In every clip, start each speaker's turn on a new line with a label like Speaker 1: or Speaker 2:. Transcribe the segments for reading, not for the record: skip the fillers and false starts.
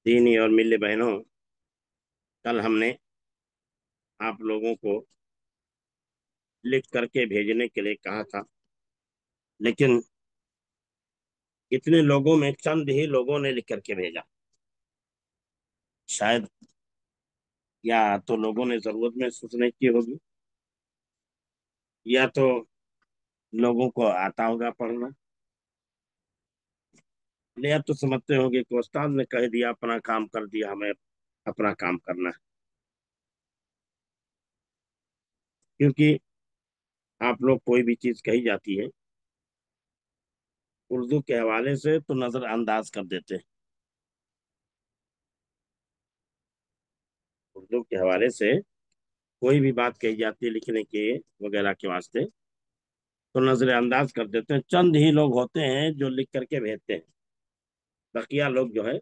Speaker 1: دینی اور ملی بہنوں، کل ہم نے آپ لوگوں کو لکھ کر کے بھیجنے کے لیے کہا تھا، لیکن اتنے لوگوں میں چند ہی لوگوں نے لکھ کر کے بھیجا۔ شاید یا تو لوگوں نے ضرورت محسوس نہیں کی ہوگی، یا تو لوگوں کو آتا ہوگا پڑھنا، یا تو سمجھتے ہوں گے کہ استاد نے کہہ دیا، اپنا کام کر دیا، ہمیں اپنا کام کرنا ہے۔ کیونکہ آپ لوگ کوئی بھی چیز کہی جاتی ہے اردو کے حوالے سے تو نظر انداز کر دیتے ہیں۔ اردو کے حوالے سے کوئی بھی بات کہی جاتی ہے لکھنے کے وغیرہ کے واسطے تو نظر انداز کر دیتے ہیں۔ چند ہی لوگ ہوتے ہیں جو لکھ کر کے بھیجتے ہیں، بقیہ لوگ جو ہے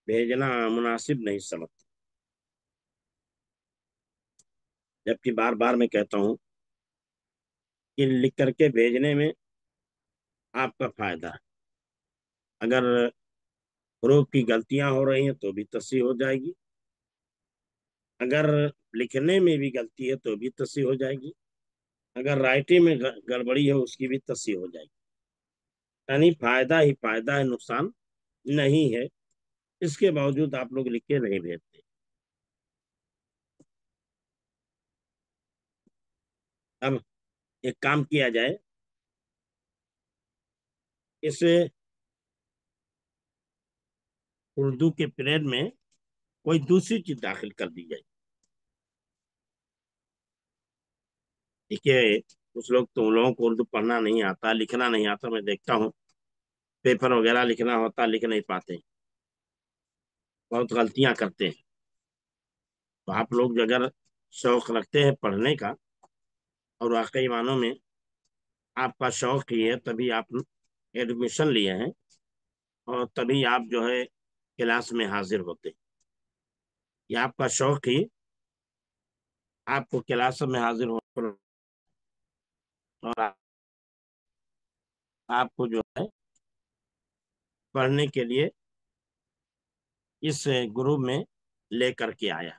Speaker 1: بھیجنا مناسب نہیں سمجھتے۔ جبکہ بار بار میں کہتا ہوں کہ لکھ کر کے بھیجنے میں آپ کا فائدہ ہے۔ اگر حروف کی غلطیاں ہو رہی ہیں تو بھی تصحیح ہو جائے گی، اگر لکھنے میں بھی غلطی ہے تو بھی تصحیح ہو جائے گی، اگر رائٹنگ میں گڑبڑی ہے اس کی بھی تصحیح ہو جائے گی۔ یعنی فائدہ ہی فائدہ ہے، نقصان نہیں ہے۔ اس کے باوجود آپ لوگ لکھ کے نہیں بھیجتے۔ اب ایک کام کیا جائے، اسے اردو کے پیریڈ میں کوئی دوسری چیز داخل کر دی جائے۔ دیکھیے، کچھ لوگ تو ان لوگوں کو اردو پڑھنا نہیں آتا، لکھنا نہیں آتا، میں دیکھتا ہوں پیپر وغیرہ لکھنا ہوتا لکھ نہیں پاتے، بہت غلطیاں کرتے ہیں۔ تو آپ لوگ اگر شوق رکھتے ہیں پڑھنے کا اور واقعی معنوں میں آپ کا شوق ہی ہے، تبھی آپ ایڈمیشن لیے ہیں اور تبھی آپ جو ہے کلاس میں حاضر ہوتے ہیں۔ یہ آپ کا شوق ہی آپ کو کلاس میں حاضر ہو اور آپ کو جو ہے پڑھنے کے لیے اس گروپ میں لے کر کے آیا۔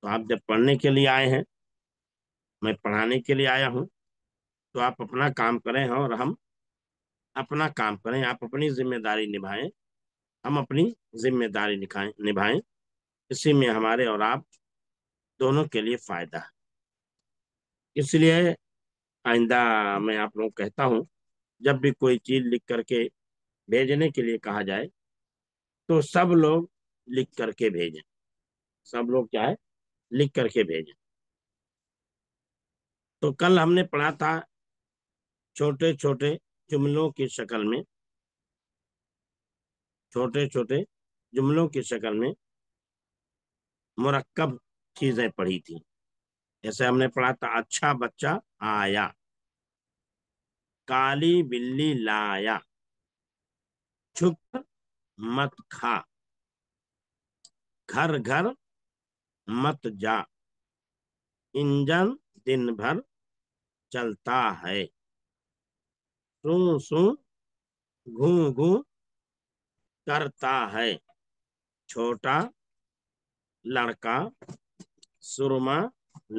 Speaker 1: تو آپ جب پڑھنے کے لیے آئے ہیں، میں پڑھانے کے لیے آیا ہوں، تو آپ اپنا کام کریں اور ہم اپنا کام کریں۔ آپ اپنی ذمہ داری نبھائیں، ہم اپنی ذمہ داری نبھائیں۔ اسی میں ہمارے اور آپ دونوں کے لیے فائدہ ہے۔ اس لیے آئندہ میں آپ لوگ کہتا ہوں، جب بھی کوئی چیز لکھ کر کے بھیجنے کے لیے کہا جائے تو سب لوگ لکھ کر کے بھیجیں۔ سب لوگ کیا ہے، لکھ کر کے بھیجیں۔ تو کل ہم نے پڑھا تھا چھوٹے چھوٹے جملوں کی شکل میں، چھوٹے چھوٹے جملوں کی شکل میں مرکب چیزیں پڑھی تھی۔ جیسے ہم نے پڑھا تھا اچھا بچہ آیا، کالی بلی لایا، چھپ مت کھا، گھر گھر مت جا، انجن دن بھر چلتا ہے، سو سو گھوں گھوں کرتا ہے، چھوٹا لڑکا سرما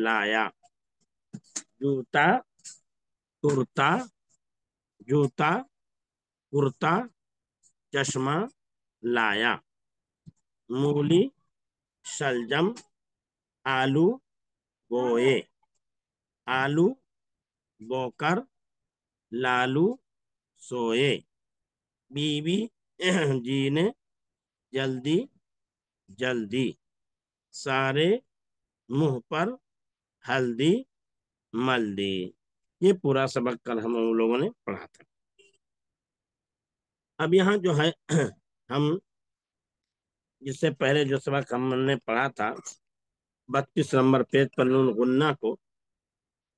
Speaker 1: لایا، جوتا کرتا، جوتا کرتا چشمہ لایا، مولی شلجم آلو بوئے، آلو بو کر لالو سوئے، بیوی جی نے جلدی جلدی، سارے منہ پر ہلدی مل دی۔ یہ پورا سبق کل ہم لوگوں نے پڑھا تھا۔ اب یہاں جو ہے ہم جس سے پہلے جو سبق ہم نے پڑھا تھا 32 نمبر پیج پر نون غنہ کو،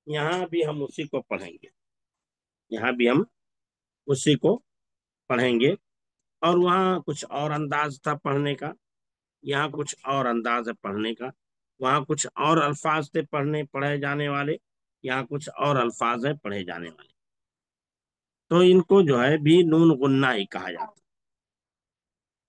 Speaker 1: یہاں بھی ہم اسی کو پڑھیں گے، یہاں بھی ہم اسی کو پڑھیں گے۔ اور وہاں کچھ اور انداز تھا پڑھنے کا، یہاں کچھ اور انداز ہے پڑھنے کا، وہاں کچھ اور الفاظ تھے پڑھے جانے والے، یہاں کچھ اور الفاظ ہیں پڑھے جانے والے۔ تو ان کو جو ہے بھی نون غنہ ہی کہا جاتا ہے۔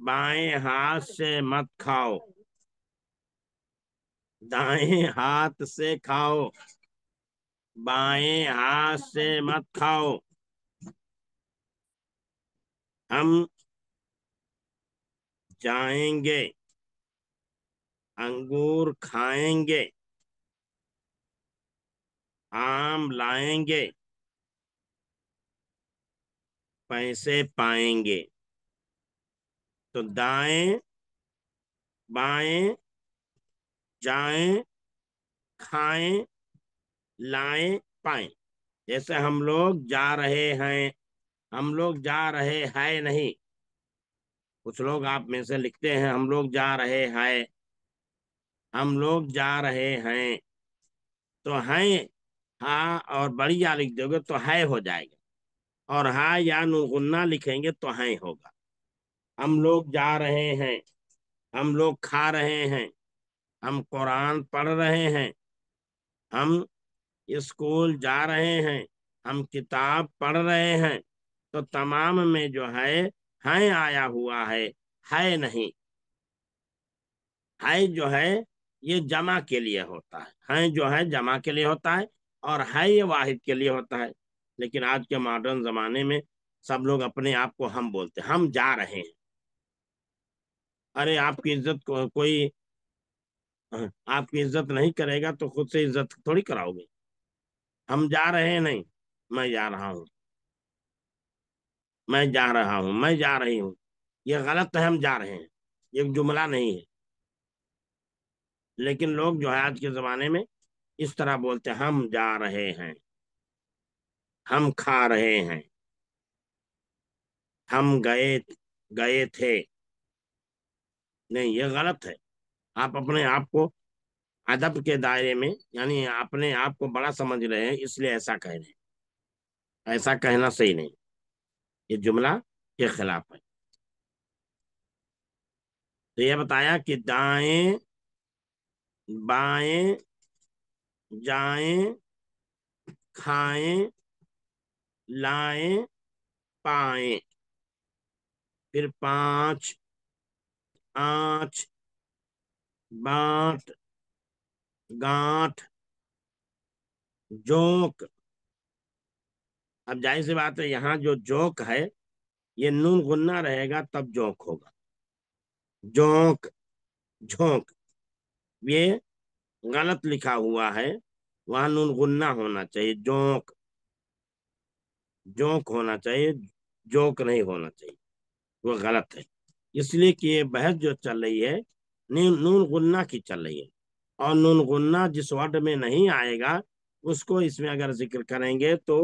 Speaker 1: بائیں ہاتھ سے مت کھاؤ، دائیں ہاتھ سے کھاؤ، بائیں ہاتھ سے مت کھاؤ۔ ہم جائیں گے، انگور کھائیں گے، آم لائیں گے، پیسے پائیں گے۔ تو دائیں، بائیں، جائیں، کھائیں، لائیں، پائیں۔ جیسے ہم لوگ جا رہے ہیں، ہم لوگ جا رہے ہیں نہیں، کچھ لوگ آپ میں سے لکھتے ہیں ہم لوگ جا رہے ہیں، ہم لوگ جا رہے ہیں، تو ہیں ہاں اور بڑی یا لکھ دو گے تو ہے ہو جائے گا، اور ہاں یا نون غنہ لکھیں گے تو ہے ہوگا۔ ہم لوگ جا رہے ہیں، ہم لوگ کھا رہے ہیں، ہم قرآن پڑھ رہے ہیں، ہم اسکول جا رہے ہیں، ہم کتاب پڑھ رہے ہیں، تو تمام میں جو ہے آیا ہوا ہے نہیں۔ ہے جو ہے یہ جمع کے لیے ہوتا ہے جو ہے جمع کے لیے ہوتا ہے، اور ہے یہ واحد کے لیے ہوتا ہے۔ لیکن آج کے ماڈرن زمانے میں سب لوگ اپنے آپ کو ہم بولتے ہیں، ہم جا رہے ہیں۔ ارے آپ کی عزت کوئی آپ کی عزت نہیں کرے گا تو خود سے عزت تھوڑی کراؤ گے۔ ہم جا رہے ہیں نہیں، میں جا رہا ہوں، میں جا رہا ہوں، میں جا رہی ہوں، یہ غلط ہے، ہم جا رہے ہیں، یہ جملہ نہیں ہے۔ لیکن لوگ جو ہے آج کے زمانے میں اس طرح بولتے ہیں، ہم جا رہے ہیں، ہم کھا رہے ہیں، ہم گئے گئے تھے۔ نہیں، یہ غلط ہے۔ آپ اپنے آپ کو ادب کے دائرے میں، یعنی اپنے آپ کو بڑا سمجھ رہے ہیں، اس لیے ایسا کہہ رہے ہیں۔ ایسا کہنا صحیح نہیں، یہ جملہ کے خلاف ہے۔ تو یہ بتایا کہ دائیں، بائیں، جائیں، کھائیں، لائیں، پائیں۔ پھر پانچ، آنچ، بانٹ، گانٹھ، جوک۔ اب ظاہر سی بات ہے یہاں جو جوک ہے یہ نون غنہ رہے گا تب جوک ہوگا، جوک، جھونک، یہ غلط لکھا ہوا ہے، وہاں نون غنہ ہونا چاہیے، جوک، جوک ہونا چاہیے، جوک نہیں ہونا چاہیے، وہ غلط ہے۔ اس لیے کہ یہ بحث جو چل رہی ہے نون غنہ کی چل رہی ہے، اور نون غنہ جس ورڈ میں نہیں آئے گا اس کو اس میں اگر ذکر کریں گے تو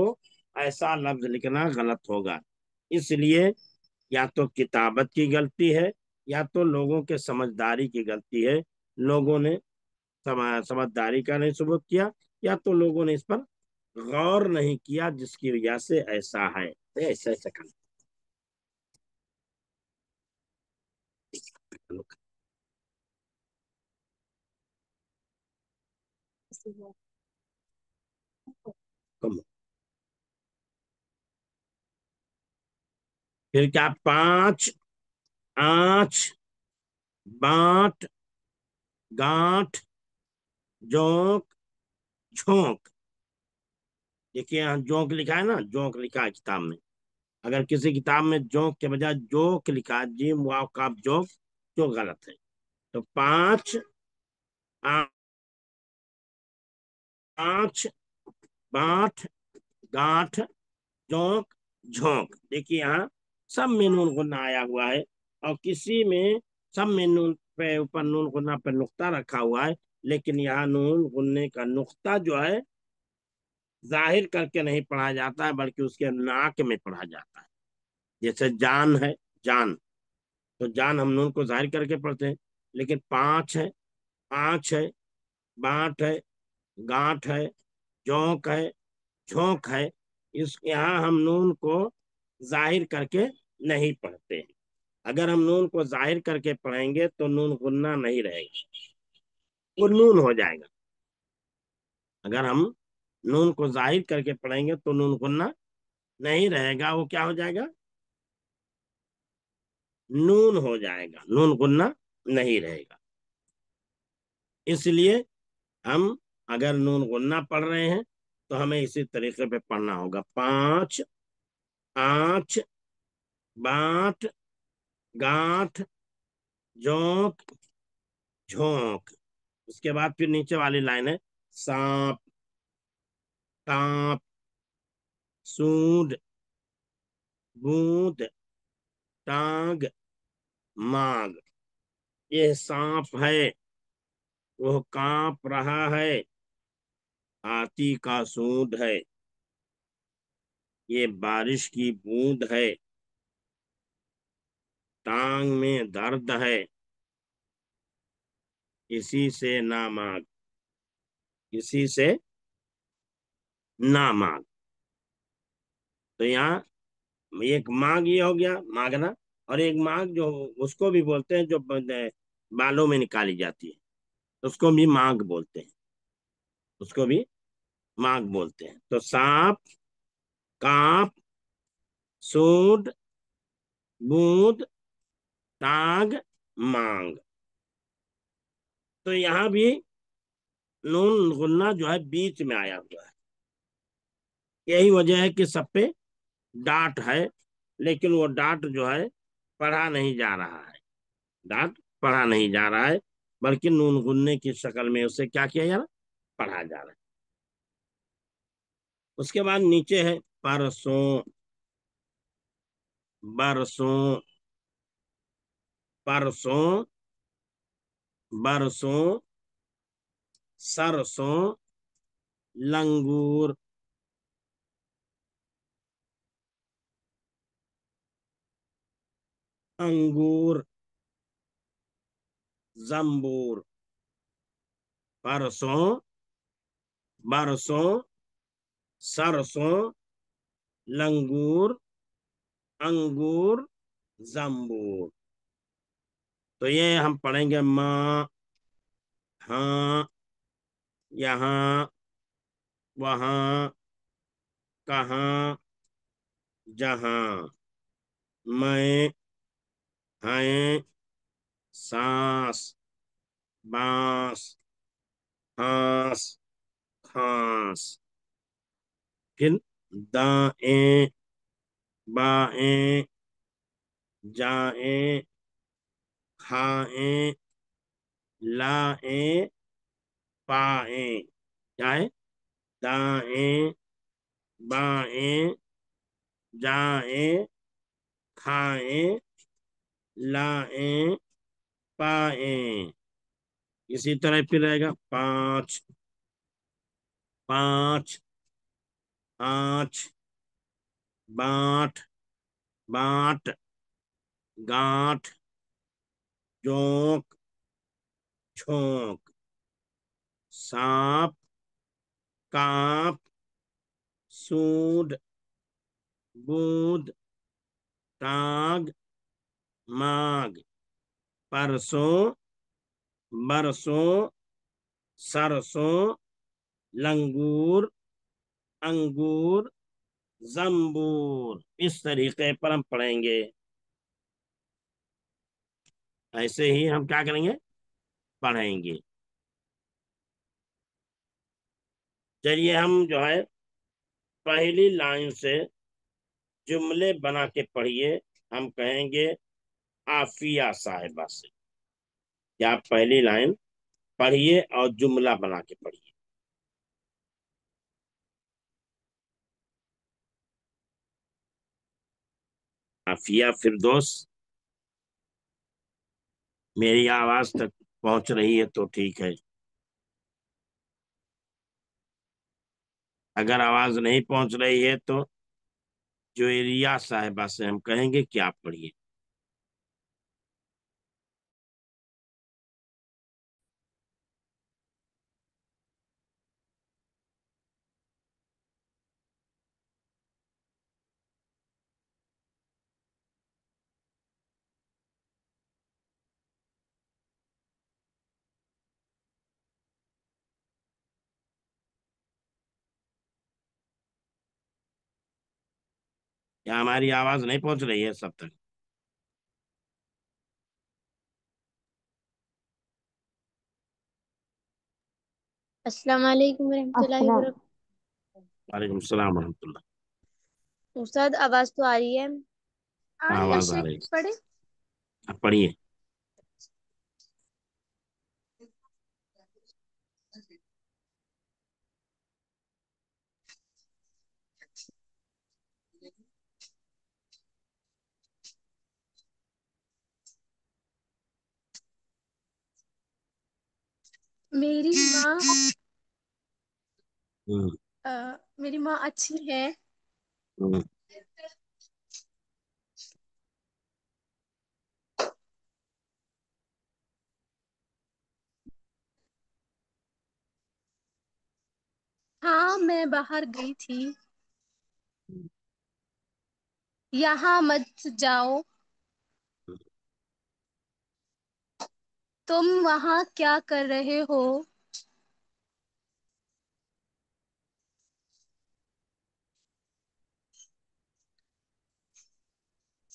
Speaker 1: ایسا لفظ لکھنا غلط ہوگا۔ اس لیے یا تو کتابت کی غلطی ہے، یا تو لوگوں کے سمجھداری کی غلطی ہے، لوگوں نے سمجھداری کا نہیں ثبوت کیا، یا تو لوگوں نے اس پر غور نہیں کیا جس کی وجہ سے ایسا ہے، ایسا ایسا کرنا۔ پھر کیا؟ پانچ، آنچ، بانٹ، گانٹھ، جونک، جھونک۔ دیکھیے یہاں جونک لکھا ہے نا، جونک لکھا ہے کتاب میں، اگر کسی کتاب میں جونک کے بجائے جوک لکھا ہے، جیم واو کاف جوک، جو غلط ہے۔ تو پانچ، آنچ، بانٹ، گانٹھ، جونک، جھونک۔ دیکھیے یہاں سب میں نون غنہ آیا ہوا ہے، اور کسی میں سب میں نون پہ اوپر نون غنہ پہ نقطہ رکھا ہوا ہے، لیکن یہاں نون غنہ کا نقطہ جو ہے ظاہر کر کے نہیں پڑھا جاتا ہے، بلکہ اس کے ناک میں پڑھا جاتا ہے۔ جیسے جان ہے، جان، تو جان ہم نون کو ظاہر کر کے پڑھتے ہیں، لیکن پانچ ہے، آنچ ہے، بانٹ ہے، گانٹھ ہے، جونک ہے، جھونک ہے، اس یہاں ہم نون کو ظاہر کر کے نہیں پڑھتے ہیں۔ اگر ہم نون کو ظاہر کر کے پڑھیں گے تو نون غنہ نہیں رہے گا، وہ نون ہو جائے گا۔ اگر ہم نون کو ظاہر کر کے پڑھیں گے تو نون غنہ نہیں رہے گا، وہ کیا ہو جائے گا؟ نون ہو جائے گا، نون غنہ نہیں رہے گا. اس لیے ہم اگر نون غنہ پڑھ رہے ہیں تو ہمیں اسی طریقے پہ پڑھنا ہوگا. پانچ، آنچ، بانٹ، گانٹھ، جونک، جھونک. اس کے بعد پھر نیچے والی لائن ہے: سانپ، ٹانپ، سونڈ، بوند، ٹانگ، مانگ. یہ سانپ ہے، وہ کانپ رہا ہے، ہاتھی کا سونڈ ہے، یہ بارش کی بوند ہے، ٹانگ میں درد ہے، کسی سے نہ مانگ، کسی سے نہ مانگ. تو یہاں ایک مانگ یہ ہو گیا مانگنا، اور ایک مانگ جو اس کو بھی بولتے ہیں جو بالوں میں نکالی جاتی ہے، اس کو بھی مانگ بولتے ہیں، اس کو بھی مانگ بولتے ہیں. تو سانپ، کانپ، سونڈ، بوند، ٹانگ، مانگ. تو یہاں بھی نون غنہ جو ہے بیچ میں آیا ہوا ہے. یہی وجہ ہے کہ سب پہ ڈاٹ ہے، لیکن وہ ڈاٹ جو ہے پڑھا نہیں جا رہا ہے. ڈاٹ پڑھا نہیں جا رہا ہے، بلکہ نون غننے کی شکل میں اسے کیا کیا جا رہا ہے؟ پڑھا جا رہا ہے. اس کے بعد نیچے ہے: پرسوں، برسوں، پرسوں، برسوں، سرسوں، لنگور. انگور، زمبور. پرسوں، برسوں، سرسوں، لنگور، انگور، زمبور. تو یہ ہم پڑھیں گے: ماں، ہاں، یہاں، وہاں، کہاں، جہاں. میں، ہیں، سانس، بانس، ہانس، کھانس. پھر دائیں، بائیں، جائیں، کھائیں، لائیں، پائیں. کیا ہے؟ دائیں، بائیں، جائیں، کھائیں، لائیں، پائیں. اسی طرح پھر رہے گا: پانچ، پانچ، آنچ، بانٹ، بانٹ، گانٹھ، جونک، چھونک. سانپ، کانپ، سونڈ، بوند، ٹانگ، مانگ. پرسوں، برسوں، سرسوں، لنگور، انگور، زمبور. اس طریقے پر ہم پڑھیں گے. ایسے ہی ہم کیا کریں گے؟ پڑھیں گے. چلیے ہم جو ہے پہلی لائن سے جملے بنا کے پڑھیے. ہم کہیں گے عافیہ صاحبہ سے کہ آپ پہلی لائن پڑھیے اور جملہ بنا کے پڑھیے. عافیہ فردوس، میری آواز تک پہنچ رہی ہے تو ٹھیک ہے، اگر آواز نہیں پہنچ رہی ہے تو جویریہ صاحبہ سے ہم کہیں گے کہ آپ پڑھیے. کیا ہماری آواز نہیں پہنچ رہی ہے سب تک؟
Speaker 2: السلام علیکم ورحمۃ اللہ
Speaker 3: السلام
Speaker 2: وبرکاتہ۔
Speaker 1: وعلیکم السلام ورحمۃ اللہ۔
Speaker 2: استاد آواز تو آ رہی ہے؟ آ رہی ہے
Speaker 1: آواز آ
Speaker 2: شیخ
Speaker 1: رہی
Speaker 2: پڑھے۔
Speaker 1: ہے، اب پڑھیے۔
Speaker 2: میری ماں
Speaker 1: ہوں،
Speaker 2: میری ماں اچھی ہے۔
Speaker 1: ہوں،
Speaker 2: ہاں میں باہر گئی تھی۔ یہاں مت جاؤ، تم وہاں کیا کر رہے ہو؟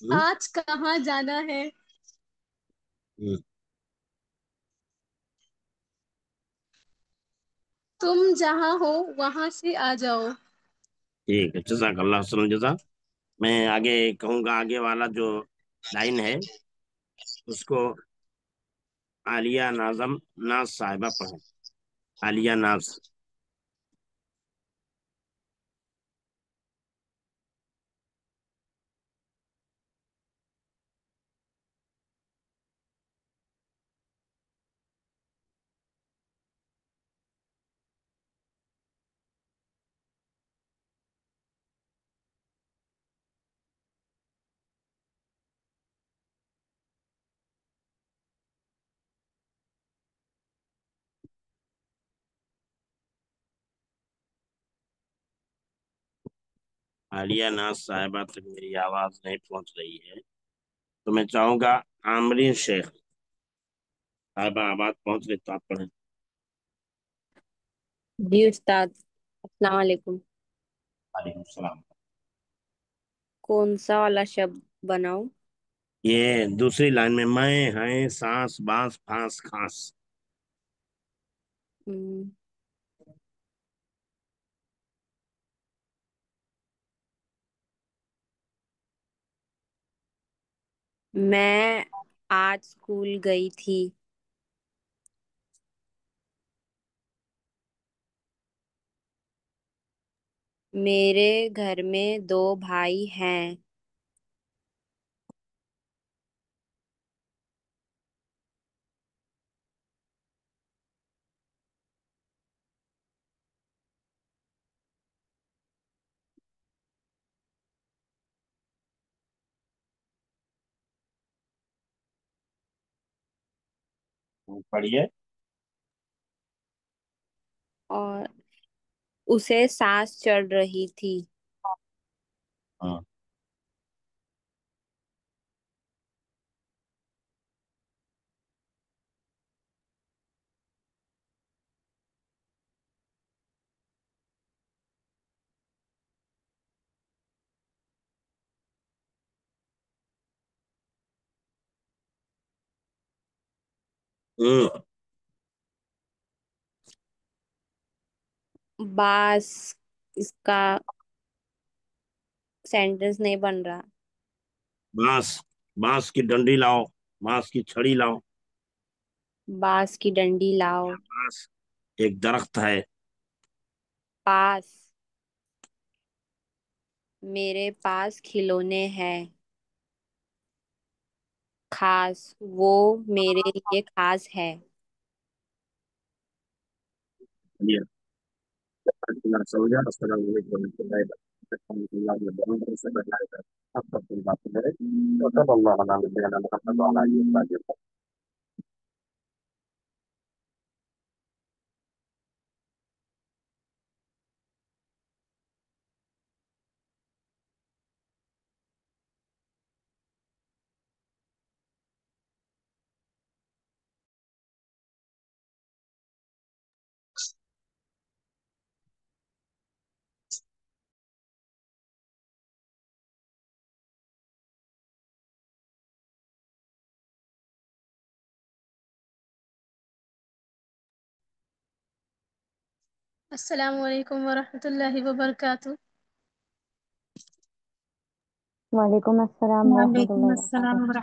Speaker 1: ہوں،
Speaker 2: آج کہاں جانا ہے؟
Speaker 1: ہوں۔
Speaker 2: تم جہاں ہو وہاں سے آ جاؤ۔
Speaker 1: ٹھیک ہے، جزاک اللہ وسلم جزا۔ میں آگے کہوں گا، آگے والا جو لائن ہے اس کو عالیہ ناظم ناز صاحبہ پڑھیں۔ عالیہ ناز۔ عالیہ ناز صاحبہ تک میری آواز نہیں پہنچ رہی ہے، تو میں چاہوں گا عامرین شیخ صاحبہ آواز پہنچ گئی تو آپ پڑھیں۔
Speaker 3: جی استاد، السلام علیکم۔
Speaker 1: وعلیکم السلام۔
Speaker 3: کون سا والا شبد بناؤ؟
Speaker 1: یہ دوسری لائن میں ہیں سانس بانس پھانس کھانس۔
Speaker 3: ہم، میں آج اسکول گئی تھی۔ میرے گھر میں دو بھائی ہیں۔
Speaker 1: پڑھیے۔
Speaker 3: اور اسے سانس چڑھ رہی تھی۔
Speaker 1: ہاں۔ ہوں۔
Speaker 3: باس اس کا سینٹینس نہیں بن رہا۔
Speaker 1: بانس، بانس کی ڈنڈی لاؤ، بانس کی چھڑی لاؤ۔
Speaker 3: باس کی ڈنڈی لاؤ۔
Speaker 1: بانس ایک درخت ہے۔
Speaker 3: پاس، میرے پاس کھلونے ہیں۔ خاص، وہ میرے لیے خاص ہے۔
Speaker 1: السلام علیکم ورحمۃ اللہ۔
Speaker 2: السلام علیکم ورحمۃ اللہ وبرکاتہ۔
Speaker 4: وعلیکم السلام ورحمۃ
Speaker 5: وعلیکم
Speaker 4: اللہ
Speaker 5: السلام
Speaker 4: وبرکاتہ۔